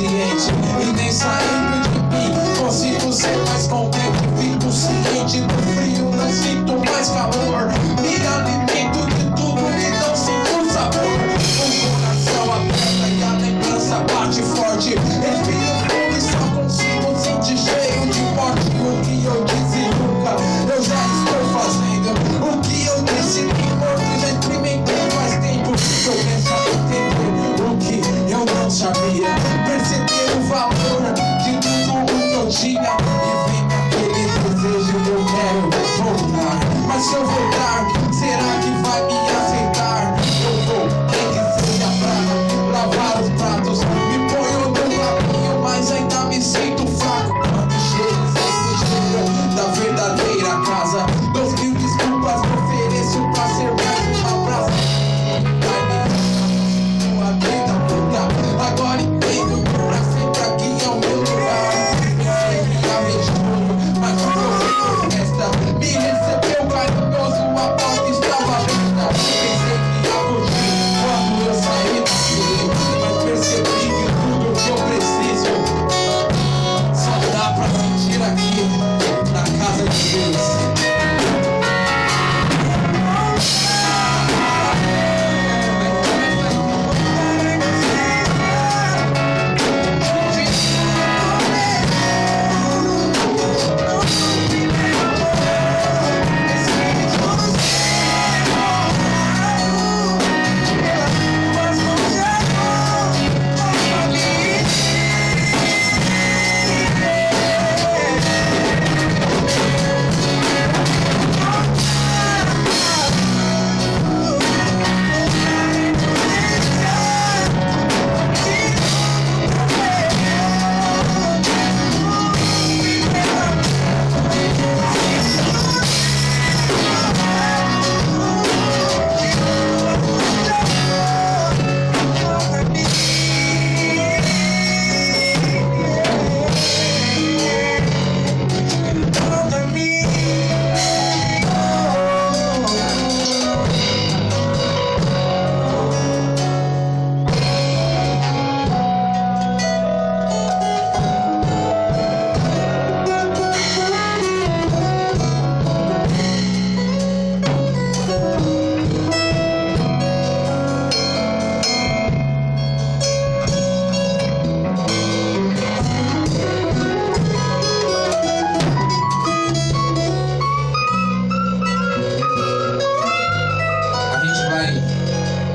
consciente e nem saindo de mim consigo ser mais contente. Fico ciente do frio, não sinto mais calor. Me alimento de tudo e não sinto sabor. O coração aperta e a lembrança bate forte.